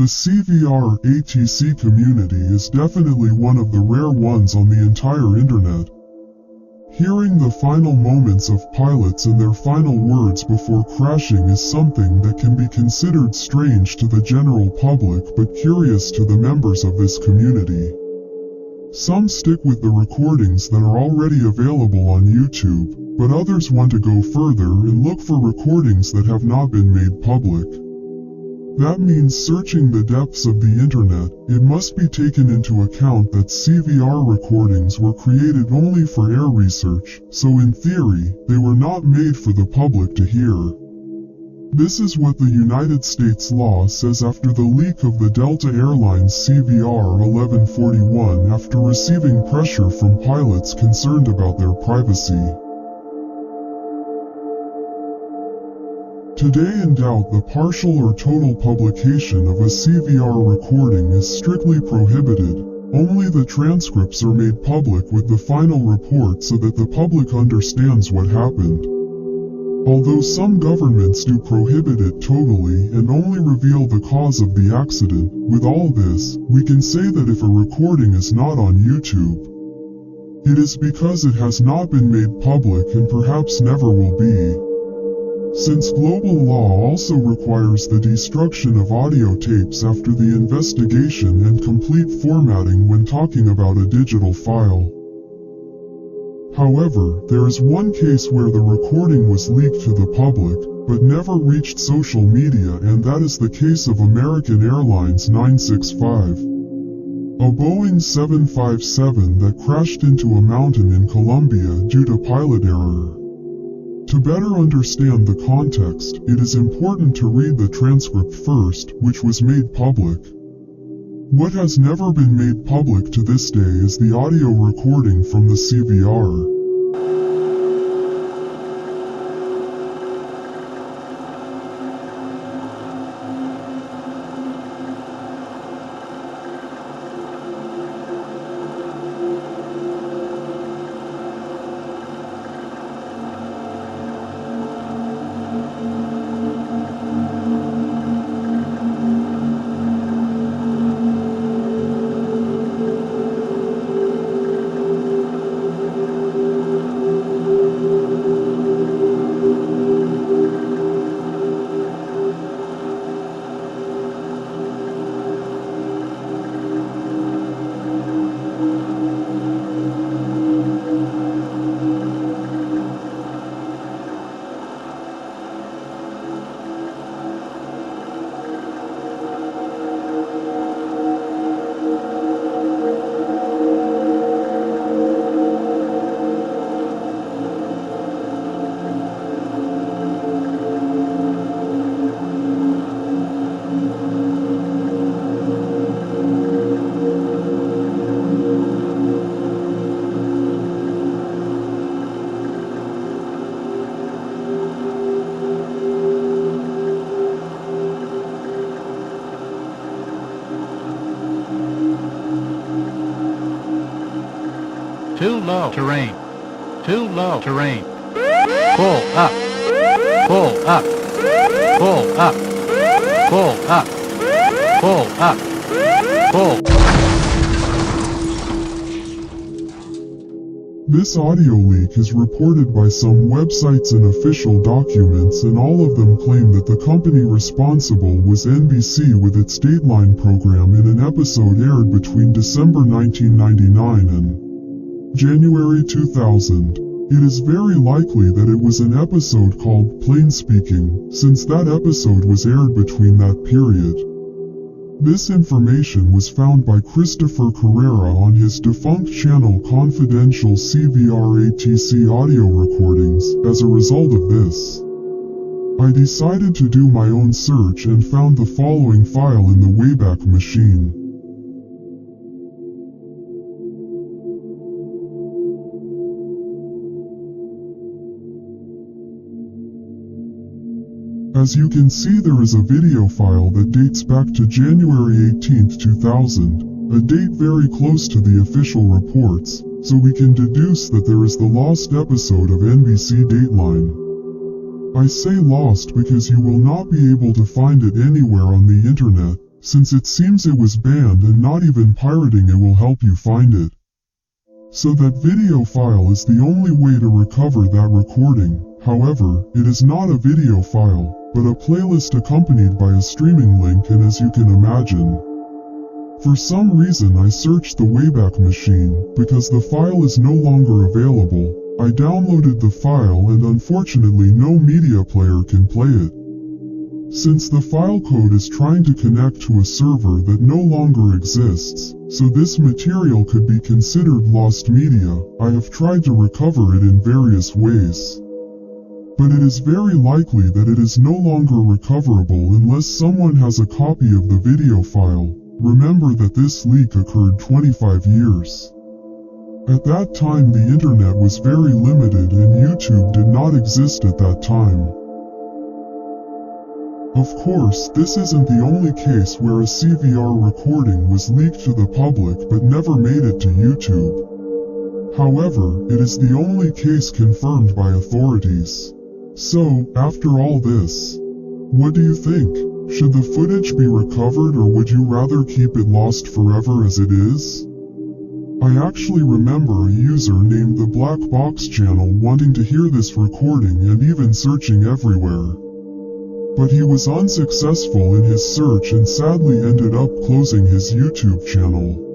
The CVR/ATC community is definitely one of the rare ones on the entire internet. Hearing the final moments of pilots and their final words before crashing is something that can be considered strange to the general public but curious to the members of this community. Some stick with the recordings that are already available on YouTube, but others want to go further and look for recordings that have not been made public. That means searching the depths of the internet. It must be taken into account that CVR recordings were created only for air research, so in theory, they were not made for the public to hear. This is what the United States law says after the leak of the Delta Airlines CVR 1141 after receiving pressure from pilots concerned about their privacy. Today in doubt, the partial or total publication of a CVR recording is strictly prohibited. Only the transcripts are made public with the final report so that the public understands what happened. Although some governments do prohibit it totally and only reveal the cause of the accident, with all this, we can say that if a recording is not on YouTube, it is because it has not been made public and perhaps never will be. Since global law also requires the destruction of audio tapes after the investigation and complete formatting when talking about a digital file. However, there is one case where the recording was leaked to the public, but never reached social media, and that is the case of American Airlines 965. A Boeing 757 that crashed into a mountain in Colombia due to pilot error. To better understand the context, it is important to read the transcript first, which was made public. What has never been made public to this day is the audio recording from the CVR. Too low terrain. Too low terrain. Pull up. Pull up. Pull up. Pull up. Pull up. Pull. This audio leak is reported by some websites and official documents, and all of them claim that the company responsible was NBC with its Dateline program in an episode aired between December 1999 and January 2000. It is very likely that it was an episode called Plain Speaking, since that episode was aired between that period. This information was found by Christopher Carrera on his defunct channel Confidential CVR/ATC audio recordings. As a result of this, I decided to do my own search and found the following file in the Wayback Machine. As you can see, there is a video file that dates back to January 18, 2000, a date very close to the official reports, so we can deduce that there is the lost episode of NBC Dateline. I say lost because you will not be able to find it anywhere on the internet, since it seems it was banned and not even pirating it will help you find it. So that video file is the only way to recover that recording. However, it is not a video file, but a playlist accompanied by a streaming link, and as you can imagine, for some reason I searched the Wayback Machine, because the file is no longer available. I downloaded the file and unfortunately no media player can play it. Since the file code is trying to connect to a server that no longer exists, so this material could be considered lost media, I have tried to recover it in various ways. But it is very likely that it is no longer recoverable unless someone has a copy of the video file. Remember that this leak occurred 25 years. At that time the internet was very limited and YouTube did not exist at that time. Of course, this isn't the only case where a CVR recording was leaked to the public but never made it to YouTube. However, it is the only case confirmed by authorities. So, after all this, what do you think? Should the footage be recovered, or would you rather keep it lost forever as it is? I actually remember a user named the Black Box channel wanting to hear this recording and even searching everywhere. But he was unsuccessful in his search and sadly ended up closing his YouTube channel.